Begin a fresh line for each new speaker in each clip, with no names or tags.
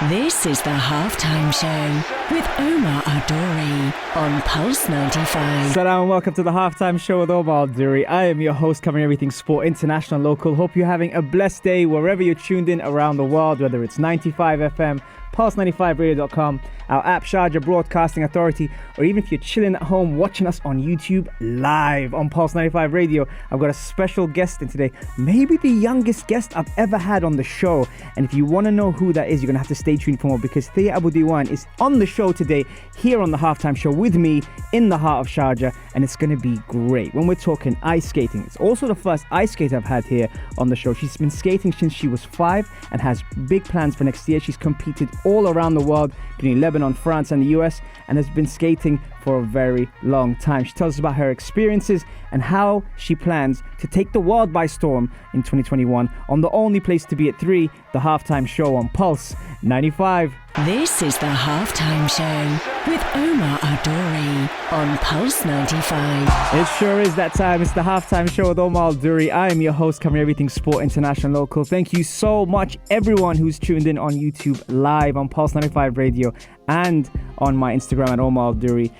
This is the Halftime Show with Omar Adori on Pulse 95.
Salam and welcome to the Halftime Show with Omar Adori. I am your host covering everything sport, international, local. Hope you're having a blessed day wherever you're tuned in around the world, whether it's 95 FM, Pulse95Radio.com, our app, Sharjah Broadcasting Authority, or even if you're chilling at home watching us on YouTube live on Pulse 95 Radio. I've got a special guest in today, maybe the youngest guest I've ever had on the show. And if you want to know who that is, you're going to have to stay tuned for more, because Thea Abo Diwan is on the show today, here on the Halftime Show with me in the heart of Sharjah, and it's going to be great. When we're talking ice skating, it's also the first ice skate I've had here on the show. She's been skating since she was 5 and has big plans for next year. She's competed all around the world, between Lebanon, France and the US, and has been skating for a very long time. She tells us about her experiences and how she plans to take the world by storm in 2021 on the only place to be at 3, the Halftime Show on Pulse 95.
This is the Halftime Show with Omar Adori on Pulse 95.
It sure is that time. It's the Halftime Show with Omar Adori. I am your host covering everything sport, international, local. Thank you so much, everyone who's tuned in on YouTube live on Pulse 95 Radio and on my Instagram at Omar Adori.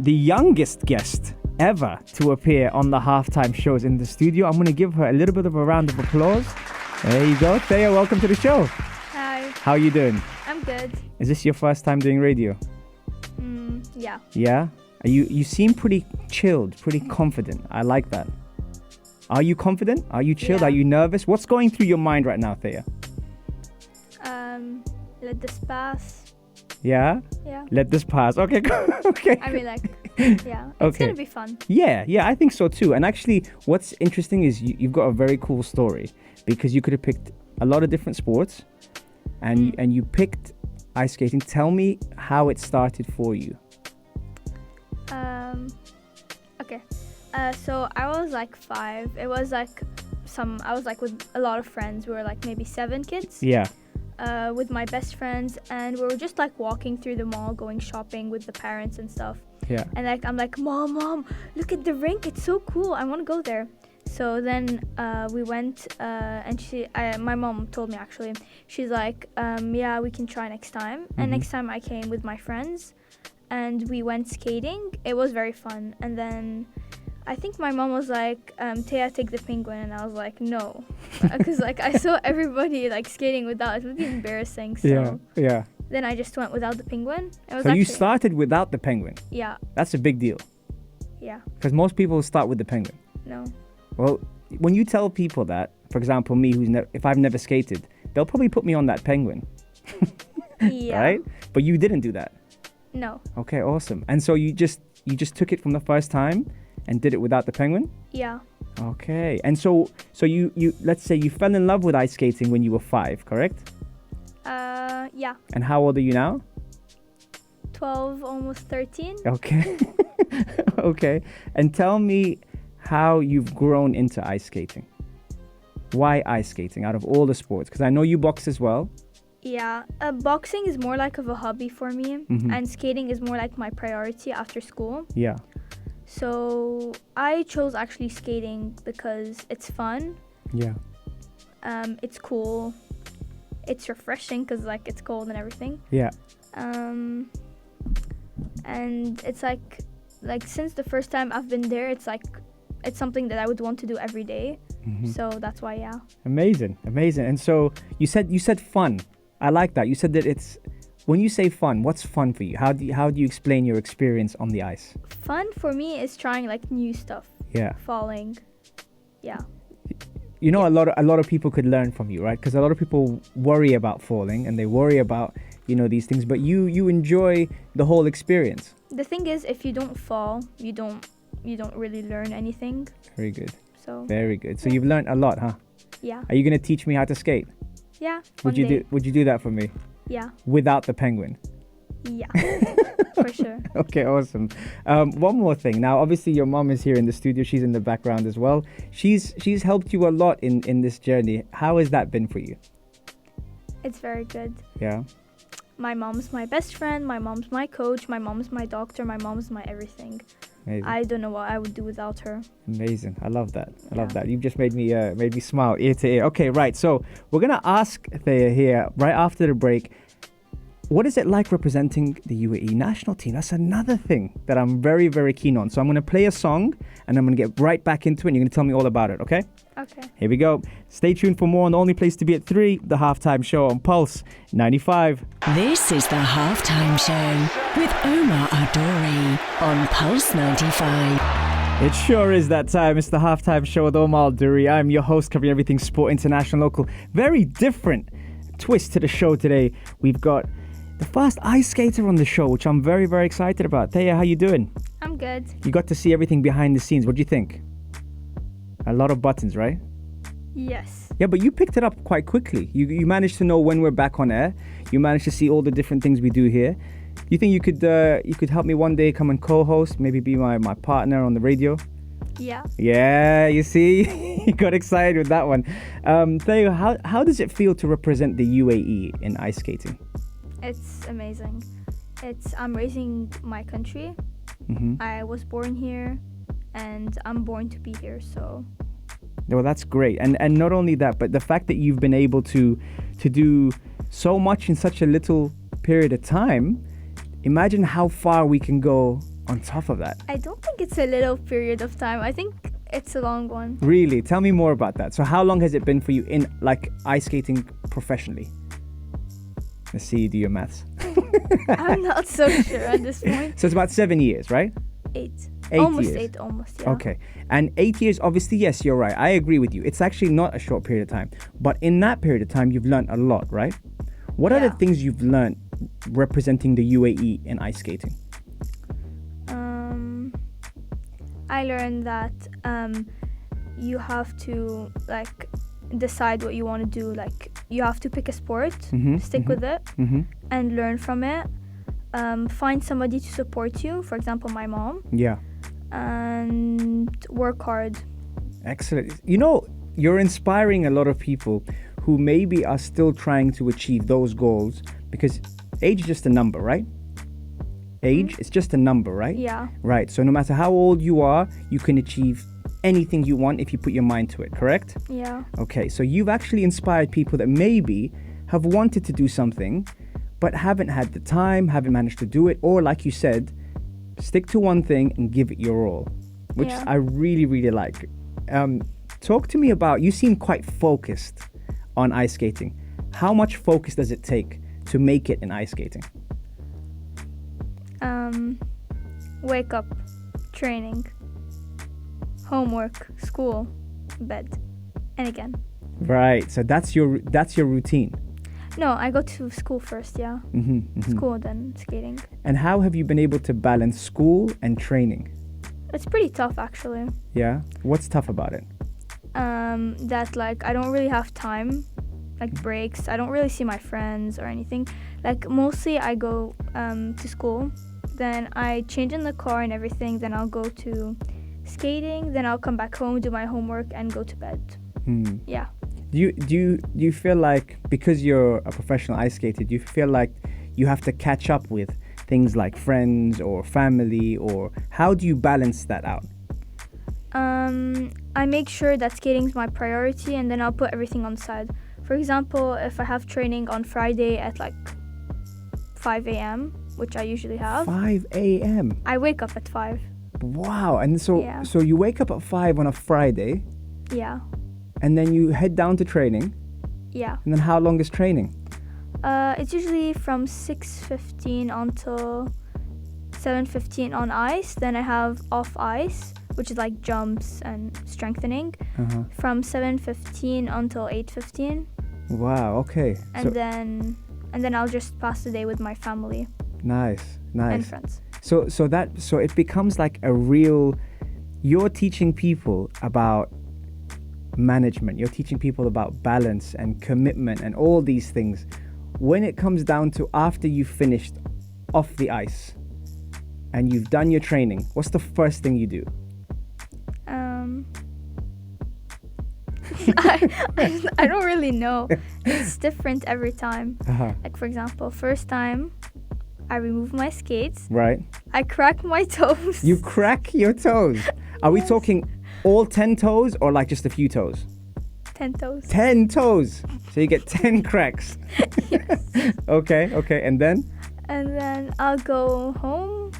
The youngest guest ever to appear on the Halftime Shows in the studio. I'm going to give her a little bit of a round of applause. There you go. Thea, welcome to the show.
Hi.
How are you doing?
I'm good.
Is this your first time doing radio?
Yeah.
Yeah? You seem pretty chilled, pretty confident. I like that. Are you confident? Are you chilled?
Yeah.
Are you nervous? What's going through your mind right now, Thea?
Let this pass.
Yeah?
Yeah.
Let this pass. Okay, okay.
I mean, yeah. It's
Okay.
gonna be fun.
Yeah, I think so too. And actually, what's interesting is you've got a very cool story, because you could have picked a lot of different sports, and you picked ice skating. Tell me how it started for you.
Okay. So I was like 5. It was like I was like with a lot of friends. We were like maybe 7 kids.
Yeah.
With my best friends, and we were just like walking through the mall, going shopping with the parents and stuff.
Yeah.
And like I'm like, Mom, look at the rink. It's so cool. I want to go there. So then we went, and my mom told me, actually, she's like, yeah, we can try next time. And next time I came with my friends, and we went skating. It was very fun. And then I think my mom was like, Thea, take the penguin. And I was like, no, because like I saw everybody like skating without. It would be embarrassing. So
Yeah.
then I just went without the penguin. It was
So you
actually,
started without the penguin.
Yeah.
That's a big deal,
Yeah.
because most people start with the penguin.
No.
Well, when you tell people that, for example, me, if I've never skated, they'll probably put me on that penguin,
Yeah.
right? But you didn't do that.
No.
Okay, awesome. And so you just took it from the first time and did it without the penguin?
Yeah.
Okay. And so you let's say you fell in love with ice skating when you were 5, correct?
Yeah.
And how old are you now?
12, almost 13.
Okay. Okay. And tell me how you've grown into ice skating. Why ice skating out of all the sports? Because I know you box as well.
Yeah. Boxing is more like of a hobby for me, and skating is more like my priority after school.
Yeah.
So I chose actually skating because it's fun.
Yeah.
It's cool. It's refreshing because like it's cold and everything.
Yeah.
And it's like since the first time I've been there, it's something that I would want to do every day. So that's why, yeah.
Amazing. And so you said fun. I like that. You said that it's, when you say fun, what's fun for you? How do you explain your experience on the ice?
Fun for me is trying like new stuff.
Yeah.
Falling. Yeah.
You know, a lot of people could learn from you, right? Because a lot of people worry about falling and they worry about, these things, but you enjoy the whole experience.
The thing is, if you don't fall, you don't really learn anything.
Very good.
So
Very good. So you've learned a lot, huh?
yeah.
Are you going to teach me how to skate?
Yeah.
Would you do that for me?
Yeah.
Without the penguin?
Yeah. For sure.
Okay, awesome. One more thing. Now, obviously, your mom is here in the studio. She's in the background as well. She's helped you a lot in this journey. How has that been for you?
It's very good.
Yeah.
My mom's my best friend. My mom's my coach. My mom's my doctor. My mom's my everything.
Amazing.
I don't know what I would do without her.
Amazing. I love that. I love that. You've just made me smile ear to ear. Okay, right. So we're gonna ask Thea here right after the break what is it like representing the UAE national team? That's another thing that I'm very, very keen on. So I'm going to play a song and I'm going to get right back into it. And you're going to tell me all about it, okay?
Okay.
Here we go. Stay tuned for more on the only place to be at 3, the halftime show on Pulse 95.
This is the halftime show with Omar Adori on Pulse 95.
It sure is that time. It's the halftime show with Omar Duri. I'm your host, covering everything sport, international, local. Very different twist to the show today. We've got the first ice skater on the show, which I'm very, very excited about. Thea, how you doing?
I'm good.
You got to see everything behind the scenes. What do you think? A lot of buttons, right?
Yes.
Yeah, but you picked it up quite quickly. You managed to know when we're back on air. You managed to see all the different things we do here. You think you could help me one day come and co-host, maybe be my partner on the radio?
Yeah.
Yeah, you see, you got excited with that one. Thea, how does it feel to represent the UAE in ice skating?
It's amazing. I'm raising my country.
Mm-hmm.
I was born here, and I'm born to be here. So.
Well, that's great, and not only that, but the fact that you've been able to do so much in such a little period of time. Imagine how far we can go on top of that.
I don't think it's a little period of time. I think it's a long one.
Really? Tell me more about that. So how long has it been for you in like ice skating professionally? Let's see you do your maths.
I'm not so sure at this point.
So it's about 7 years, right?
8.
8
almost
years.
8, almost, yeah.
Okay. And 8 years, obviously, yes, you're right. I agree with you. It's actually not a short period of time. But in that period of time, you've learned a lot, right? What are the things you've learned representing the UAE in ice skating?
I learned that you have to like decide what you want to do. Like you have to pick a sport, stick with it, and learn from it. Find somebody to support you. For example, my mom.
Yeah.
And work hard.
Excellent. You know, you're inspiring a lot of people who maybe are still trying to achieve those goals, because age is just a number, right? Age is just a number, right?
Yeah.
Right. So no matter how old you are, you can achieve anything you want if you put your mind to it, correct?
Yeah.
Okay. So you've actually inspired people that maybe have wanted to do something, but haven't had the time, haven't managed to do it, or like you said, stick to one thing and give it your all, which I really, really like. Talk to me about, you seem quite focused on ice skating. How much focus does it take to make it in ice skating?
Wake up, training, homework, school, bed, and again.
Right. So that's your routine.
No, I go to school first, yeah. School, then skating.
And how have you been able to balance school and training?
It's pretty tough, actually.
Yeah? What's tough about it?
That, like, I don't really have time, like, breaks. I don't really see my friends or anything. Like, mostly I go to school, then I change in the car and everything, then I'll go to skating, then I'll come back home, do my homework, and go to bed. Yeah.
Do you feel like, because you're a professional ice skater, do you feel like you have to catch up with things like friends or family, or how do you balance that out?
I make sure that skating's my priority, and then I'll put everything on the side. For example, if I have training on Friday at like 5 a.m., which I usually have.
5 a.m.
I wake up at 5.
Wow. And so you wake up at 5 on a Friday.
Yeah.
And then you head down to training.
Yeah.
And then how long is training?
It's usually from 6:15 until 7:15 on ice. Then I have off ice, which is like jumps and strengthening, from 7:15 until 8:15.
Wow. Okay.
And then I'll just pass the day with my family.
Nice.
And friends.
So it becomes like a real. You're teaching people about management. You're teaching people about balance and commitment and all these things. When it comes down to after you've finished off the ice and you've done your training, what's the first thing you do?
I don't really know. It's different every time. Like, for example, first time I remove my skates.
Right.
I crack my toes.
You crack your toes? Are we talking all 10 toes or like just a few toes?
10 toes.
10 toes. So you get 10 cracks. Okay. And then?
And then I'll go home.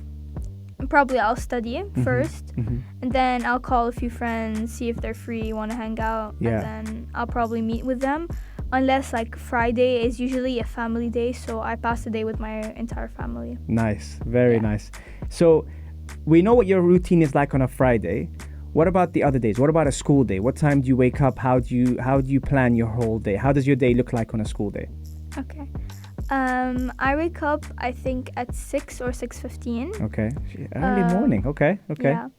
Probably I'll study first. And then I'll call a few friends, see if they're free, want to hang out.
Yeah.
And then I'll probably meet with them. Unless like Friday is usually a family day, so I pass the day with my entire family.
Nice. Very nice. So we know what your routine is like on a Friday. What about the other days? What about a school day? What time do you wake up? How do you plan your whole day? How does your day look like on a school day?
Okay. I wake up I think at 6 or 6:15.
Okay. Early morning. Okay.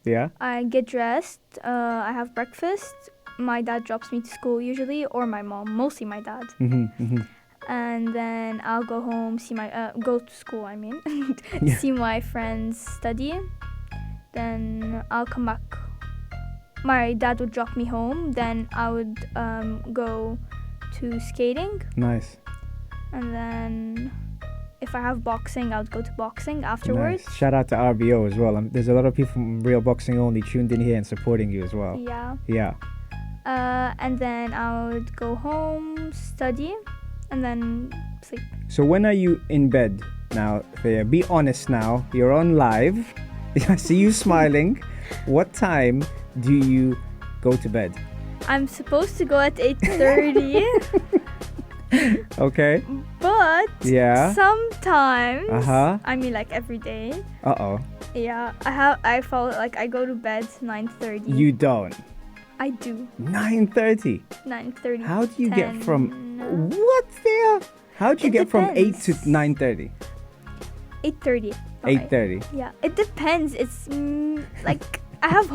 Yeah.
I get dressed. I have breakfast. My dad drops me to school usually, or my mom. Mostly my dad. And then I'll go home, go to school. I mean, see my friends study. Then I'll come back. My dad would drop me home. Then I would go to skating.
Nice.
And then if I have boxing, I would go to boxing afterwards.
Nice. Shout out to RBO as well. There's a lot of people from Real Boxing Only tuned in here and supporting you as well. Yeah.
And then I would go home, study, and then sleep.
So when are you in bed now, Thea? Be honest now. You're on live. I see you smiling. What time do you go to bed?
I'm supposed to go at 8:30.
Okay.
But sometimes, I mean like every day. Yeah, I fall like I go to bed 9:30.
You don't.
I do.
9:30.
9:30.
How do you get from what there? How do you get from 8 to 9:30?
8:30.
8:30.
Yeah, it depends. It's like I have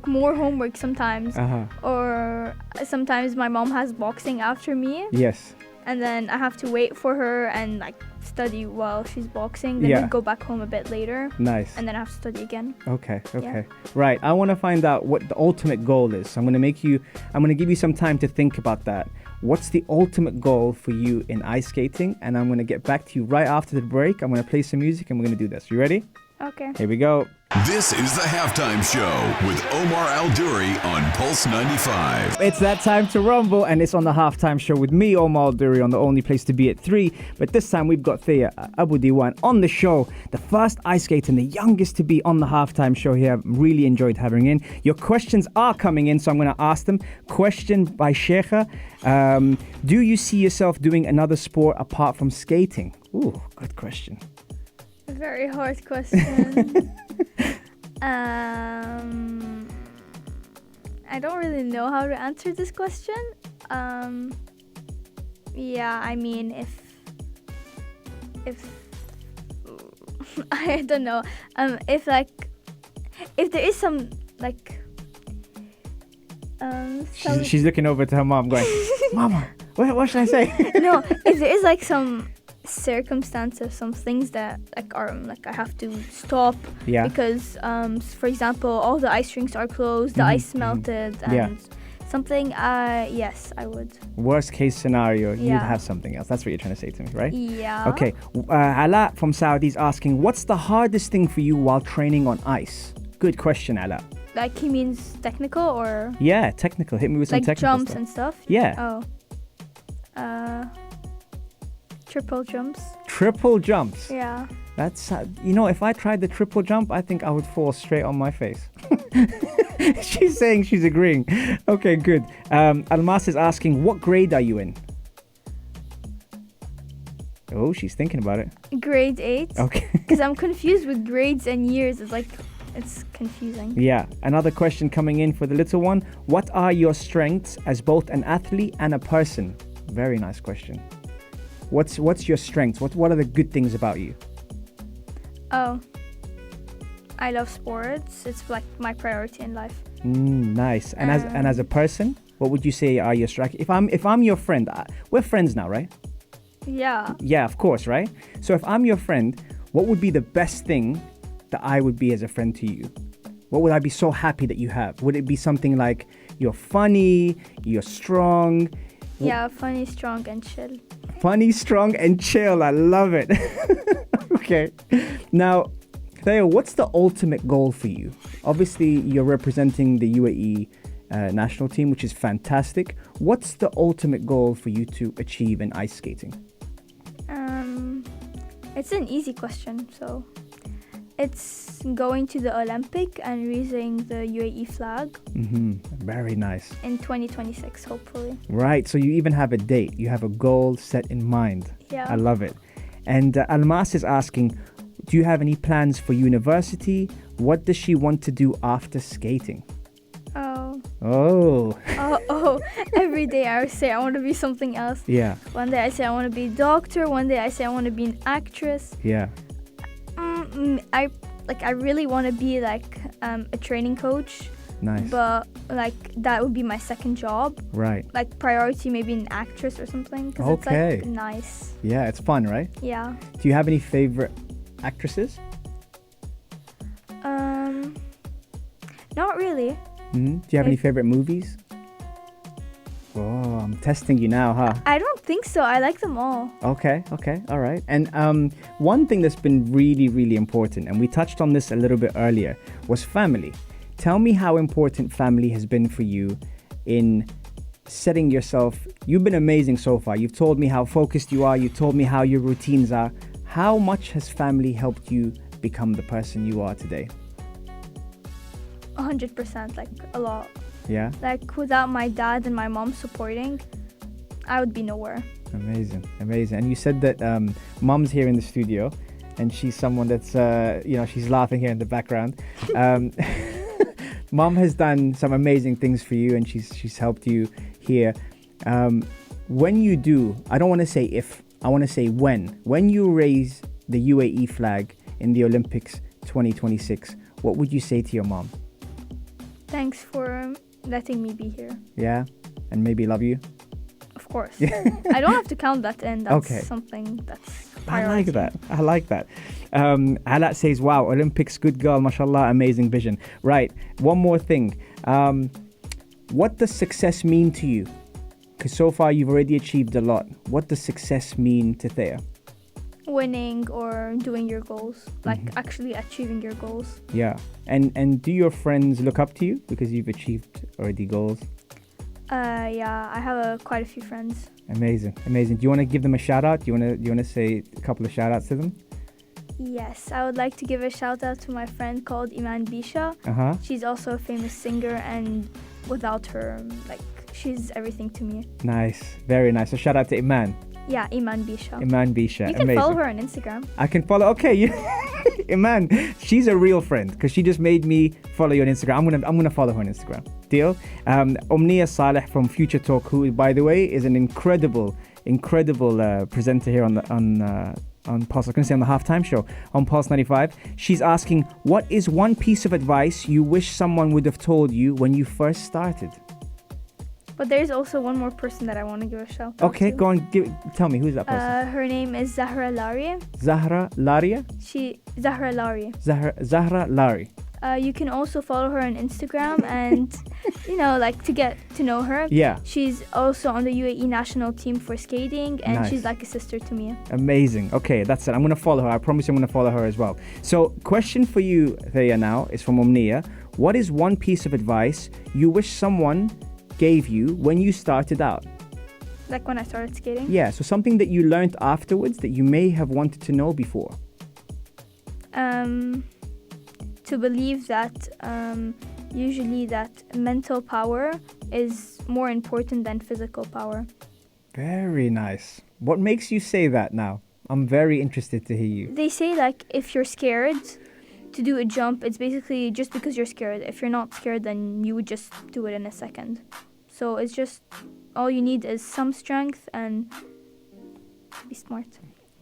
more homework sometimes, or sometimes my mom has boxing after me.
Yes.
And then I have to wait for her and like study while she's boxing. Then we go back home a bit later.
Nice.
And then I have to study again.
Okay. Right. I want to find out what the ultimate goal is. I'm going to give you some time to think about that. What's the ultimate goal for you in ice skating? And I'm going to get back to you right after the break. I'm going to play some music and we're going to do this. You ready?
Okay.
Here we go.
This is the Halftime Show with Omar Al-Duri on Pulse 95.
It's that time to rumble, and it's on the Halftime Show with me, Omar Al-Duri, on the only place to be at 3. But this time we've got Thea Abo Diwan on the show, the first ice skater and the youngest to be on the Halftime Show here. I've really enjoyed having her in. Your questions are coming in, so I'm going to ask them. Question by Sheikha. Do you see yourself doing another sport apart from skating? Ooh, good question.
Very hard question. I don't really know how to answer this question. Yeah, I mean, if I don't know. If there is some like
she's looking over to her mom, going, "Mama, what should I say?"
No, if there is like some circumstances, some things that are I have to stop because for example all the ice rinks are closed, the ice melted and something, yes, I would.
Worst case scenario, you'd have something else. That's what you're trying to say to me, right?
Yeah.
Okay. Ala from Saudi is asking, what's the hardest thing for you while training on ice? Good question, Ala.
Like he means technical or?
Yeah, technical. Hit me with some
like
technical
jumps
stuff.
and stuff?
Yeah.
Triple jumps.
Triple jumps?
Yeah.
That's, if I tried the triple jump, I think I would fall straight on my face. She's saying she's agreeing. Okay, good. Almas is asking, what grade are you in? Oh, she's thinking about it.
Grade 8.
Okay.
Because I'm confused with grades and years. It's confusing.
Yeah. Another question coming in for the little one. What are your strengths as both an athlete and a person? Very nice question. What's your strengths? What are the good things about you? Oh,
I love sports. It's like my priority in life.
Nice. And as a person, what would you say are your strengths? If I'm your friend, we're friends now, right?
Yeah.
Yeah, of course, right? So if I'm your friend, what would be the best thing that I would be as a friend to you? What would I be so happy that you have? Would it be something like you're funny, you're strong?
Yeah, funny, strong, and chill.
Funny, strong, and chill. I love it. Okay. Now, Thea, what's the ultimate goal for you? Obviously, you're representing the UAE national team, which is fantastic. What's the ultimate goal for you to achieve in ice skating?
It's an easy question. So it's going to the Olympic and raising the UAE flag
Very nice.
in 2026, hopefully.
Right, so you even have a date. You have a goal set in mind.
Yeah.
I love it. And Almas is asking, do you have any plans for university? What does she want to do after skating? Oh.
Every day I say I want to be something else.
Yeah,
One day I say I want to be a doctor. One day I say I want to be an actress.
yeah.
I really want to be like a training coach,
Nice.
but like that would be my second job.
Right.
Like priority maybe an actress or something, because
Okay.
it's like nice.
Yeah, it's fun, right?
Yeah.
Do you have any favorite actresses?
Not really.
Do you have any favorite movies? Oh, I'm testing you now, huh?
I don't think so. I like them all.
Okay, all right. And one thing that's been really, really important, and we touched on this a little bit earlier, was family. Tell me how important family has been for you in setting yourself. You've been amazing so far. You've told me how focused you are. You told me how your routines are. How much has family helped you become the person you are today?
100%, like a lot.
Yeah?
Like without my dad and my mom supporting, I would be nowhere.
Amazing. And you said that mom's here in the studio, and she's someone that's, she's laughing here in the background. Mom has done some amazing things for you, and she's helped you here. When you do, I don't want to say if, I want to say when you raise the UAE flag in the Olympics 2026, what would you say to your mom?
Thanks for letting me be here.
Yeah? And maybe love you?
Of course. I don't have to count that in. That's
Okay.
something that's
I
priority.
like that. Alat says, wow, Olympics, good girl, mashallah, amazing vision. Right, one more thing. What does success mean to you? Because so far you've already achieved a lot. What does success mean to Thea?
Winning or doing your goals, like actually achieving your goals.
Yeah. And do your friends look up to you because you've achieved already goals?
Yeah, I have quite a few friends.
Amazing. Do you want to give them a shout out? Do you want to say a couple of shout outs to them?
Yes, I would like to give a shout out to my friend called Iman Bisha.
Uh-huh.
She's also a famous singer, and without her, like, she's everything to me.
Nice. Very nice. So shout out to Iman.
Yeah, Iman Bisha.
Iman Bisha.
You can
amazing.
follow her on Instagram.
I can follow. Okay, Iman, she's a real friend because she just made me follow you on Instagram. I'm gonna follow her on Instagram. Deal. Omnia Saleh from Future Talk, who, by the way, is an incredible presenter here on Pulse. I was going to say on the halftime show on Pulse 95. She's asking, what is one piece of advice you wish someone would have told you when you first started?
But there's also one more person that I want to give a shout out
Okay,
to.
go on. Tell me, who's that person?
Her name is Zahra Lari.
Zahra Laria?
Zahra Lari.
Zahra Lari.
You can also follow her on Instagram and, to get to know her.
Yeah.
She's also on the UAE national team for skating, and
Nice.
she's like a sister to me.
Amazing. Okay, that's it. I'm going to follow her. I promise I'm going to follow her as well. So, question for you, Thea, now is from Omnia. What is one piece of advice you wish someone gave you when you started out?
Like when I started skating?
Yeah, so something that you learned afterwards that you may have wanted to know before.
To believe that usually that mental power is more important than physical power.
Very nice. What makes you say that now? I'm very interested to hear you.
They say like if you're scared to do a jump, it's basically just because you're scared. If you're not scared, then you would just do it in a second. So it's just all you need is some strength and be smart.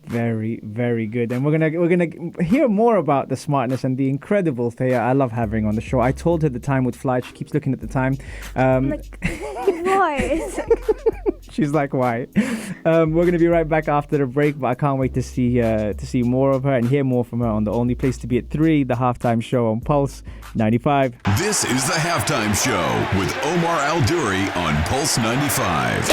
Very, very good. And we're gonna hear more about the smartness and the incredible Thea I love having on the show. I told her the time would fly. She keeps looking at the time.
Why? It's
She's like, why? We're gonna be right back after the break, but I can't wait to see more of her and hear more from her on the only place to be at 3, the halftime show on Pulse 95.
This is the halftime show with Omar Al Duri on Pulse 95.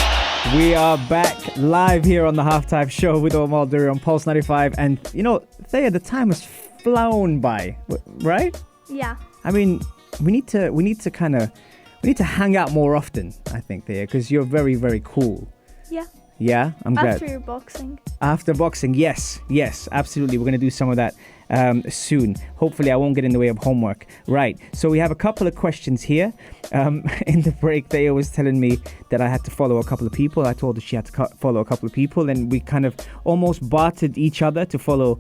We are back live here on the halftime show with Omar Duri on Pulse 95. And, Thea, the time has flown by, right?
yeah.
I mean, we need to We need to hang out more often, I think, Thea, because you're very, very cool.
Yeah.
Yeah, I'm glad.
After your boxing.
After boxing, yes, absolutely. We're going to do some of that soon. Hopefully, I won't get in the way of homework. Right, so we have a couple of questions here. In the break, Thea was telling me that I had to follow a couple of people. I told her she had to follow a couple of people, and we kind of almost bartered each other to follow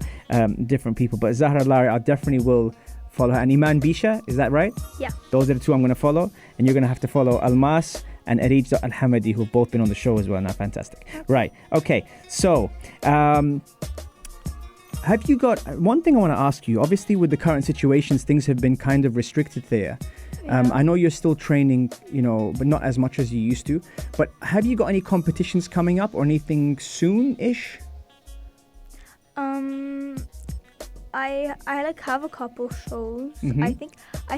different people. But Zahra Lari, I definitely will follow her. And Iman Bisha, is that right?
Yeah.
Those are the two I'm going to follow. And you're going to have to follow Almas and Arij Al-Hamadi, who've both been on the show as well. Now, fantastic. Right. Okay. So, have you got one thing I want to ask you? Obviously, with the current situations, things have been kind of restricted there. I know you're still training, but not as much as you used to. But have you got any competitions coming up or anything soon-ish?
I like have a couple shows.
Mm-hmm.
I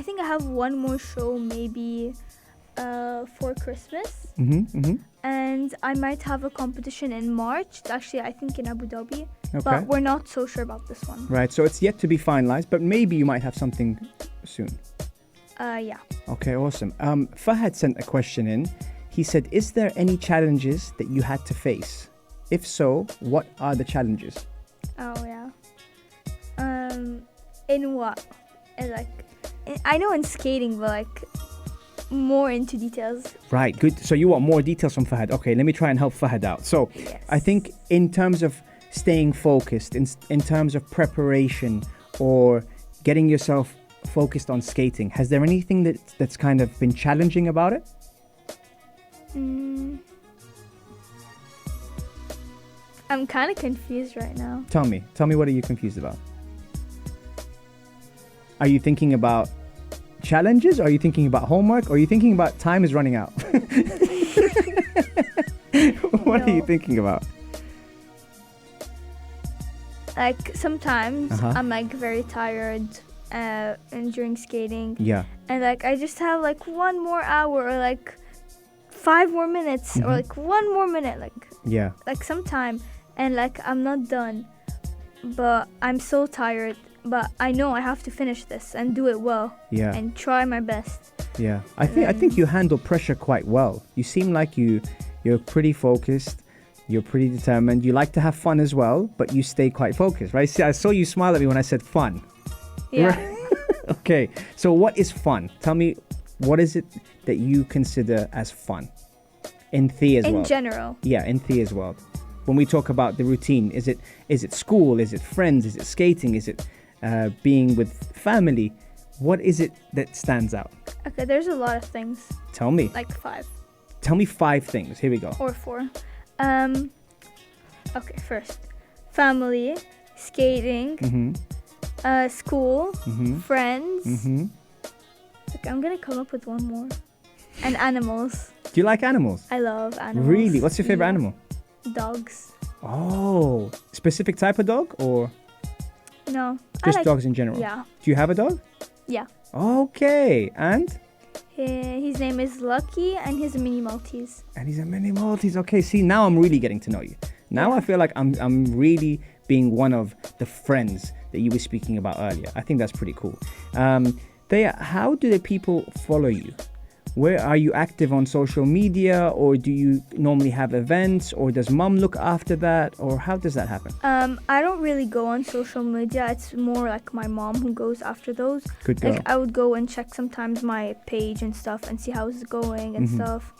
think I have one more show maybe for Christmas. And I might have a competition in March. Actually, I think in Abu Dhabi.
Okay.
But we're not so sure about this one.
Right, so it's yet to be finalized, but maybe you might have something soon.
Yeah.
Okay, awesome. Fahad sent a question in. He said, is there any challenges that you had to face? If so, what are the challenges?
Oh, yeah. In what? I know in skating, but more into details.
Right, good. So you want more details from Fahad. Okay, let me try and help Fahad out. So
Yes.
I think in terms of staying focused, in terms of preparation or getting yourself focused on skating, has there anything that's kind of been challenging about it?
I'm kind of confused right now.
Tell me, what are you confused about? Are you thinking about challenges? Are you thinking about homework? Or are you thinking about time is running out? What are you thinking about?
Sometimes I'm very tired and during skating.
Yeah.
And I just have 1 more hour or 5 more minutes or 1 more minute
Yeah.
some time, and I'm not done, but I'm so tired, but I know I have to finish this and do it well.
Yeah.
And try my best.
Yeah. I think you handle pressure quite well. You seem like you're pretty focused. You're pretty determined. You like to have fun as well, but you stay quite focused, right? See, I saw you smile at me when I said fun.
Yeah.
Okay. So what is fun? Tell me, what is it that you consider as fun in Thea's world?
In general.
Yeah, in Thea's world. When we talk about the routine, is it school? Is it friends? Is it skating? Is it being with family? What is it that stands out?
Okay, there's a lot of things.
Tell me.
5.
Tell me 5 things. Here we go.
Or 4. Okay, first. Family, skating, school, friends. I'm gonna come up with one more. And animals.
Do you like animals?
I love animals.
Really? What's your favorite
Yeah.
animal?
Dogs.
Oh, specific type of dog or
No.
just dogs in general?
Yeah.
Do you have a dog?
Yeah.
Okay, and
His name is Lucky, and he's a mini Maltese.
he's a mini Maltese. Okay, see, now I'm really getting to know you. Now I feel like I'm really being one of the friends that you were speaking about earlier. I think that's pretty cool. Thea, how do the people follow you? Where are you active on social media, or do you normally have events, or does mum look after that, or how does that happen?
I don't really go on social media. It's more my mom who goes after those.
Good girl.
I would go and check sometimes my page and stuff and see how it's going and stuff.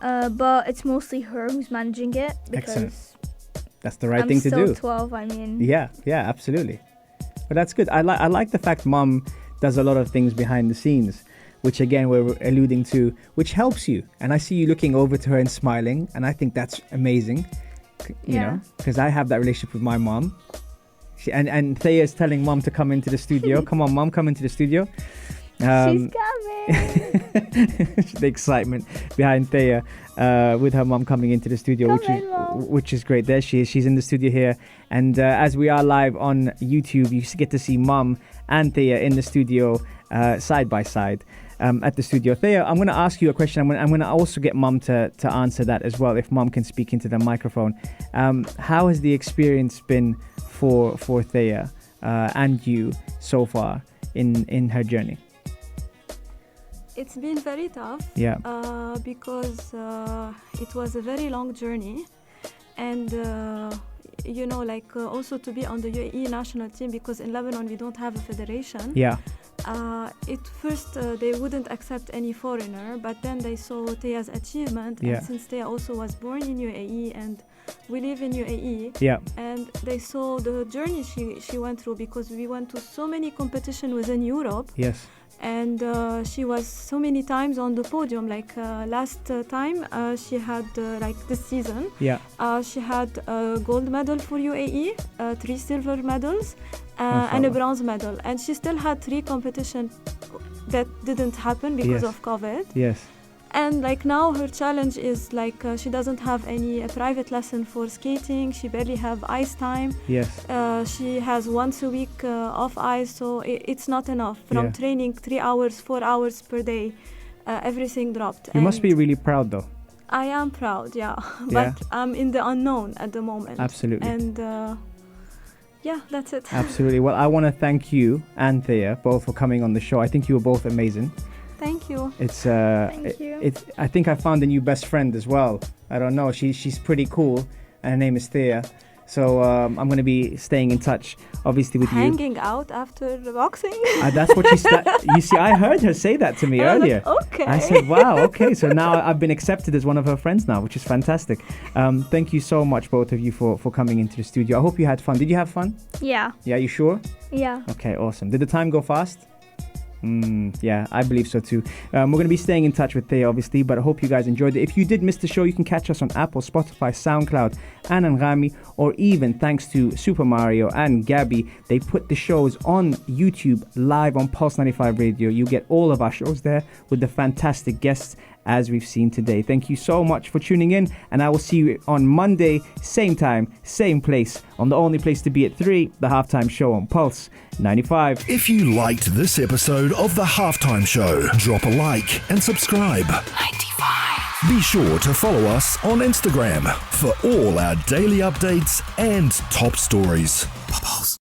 But it's mostly her who's managing it because
Excellent. That's the right thing to do.
I'm still 12, I mean.
Yeah, absolutely. But that's good. I like the fact mum does a lot of things behind the scenes, which again we're alluding to, which helps you. And I see you looking over to her and smiling, and I think that's amazing, you know, because I have that relationship with my mom. And Thea is telling mom to come into the studio. Come on, mom, come into the studio.
She's coming.
The excitement behind Thea with her mom coming into the studio, which is great. There she is. She's in the studio here. And as we are live on YouTube, you get to see mom and Thea in the studio side by side at the studio. Thea, I'm going to ask you a question. I'm going to also get mom to answer that as well, if mom can speak into the microphone. How has the experience been for Thea and you so far in her journey?
It's been very tough.
Yeah.
Because it was a very long journey, and also to be on the UAE national team, because in Lebanon we don't have a federation.
Yeah.
At first they wouldn't accept any foreigner, but then they saw Thea's achievement,
Yeah.
and since Thea also was born in UAE and we live in UAE,
Yeah.
and they saw the journey she went through, because we went to so many competition within Europe.
Yes.
And she was so many times on the podium. Like last time, she had this season.
Yeah.
She had a gold medal for UAE, 3 silver medals, and a
Mashallah.
bronze medal. And she still had 3 competitions that didn't happen because
Yes.
of COVID.
Yes.
And now her challenge is she doesn't have any private lesson for skating. She barely have ice time.
Yes.
She has once a week off ice, so it's not enough. From
Yeah.
training 3 hours, 4 hours per day, everything dropped.
You must
And
be really proud, though.
I am proud, yeah.
Yeah.
But I'm in the unknown at the moment.
Absolutely.
And that's it.
Absolutely. Well, I want to thank you and Thea both for coming on the show. I think you were both amazing.
Thank you.
It's
Thank you.
It's. I think I found a new best friend as well. I don't know. She's pretty cool, and her name is Thea. So I'm going to be staying in touch, obviously, with you.
Hanging out after the boxing.
That's what you see. I heard her say that to me
I was
earlier.
like, okay.
I said, "Wow, okay." So now I've been accepted as one of her friends now, which is fantastic. Thank you so much, both of you, for coming into the studio. I hope you had fun. Did you have fun?
Yeah.
Yeah, you sure?
Yeah.
Okay, awesome. Did the time go fast? Yeah, I believe so too. We're going to be staying in touch with Thea, obviously, but I hope you guys enjoyed it. If you did miss the show, you can catch us on Apple, Spotify, SoundCloud, and Anghami, or even thanks to Super Mario and Gabby, they put the shows on YouTube live on Pulse 95 Radio. You get all of our shows there with the fantastic guests as we've seen today. Thank you so much for tuning in, and I will see you on Monday, same time, same place, on the only place to be at 3, the Halftime Show on Pulse 95.
If you liked this episode of The Halftime Show, drop a like and subscribe.
95.
Be sure to follow us on Instagram for all our daily updates and top stories.
Pulse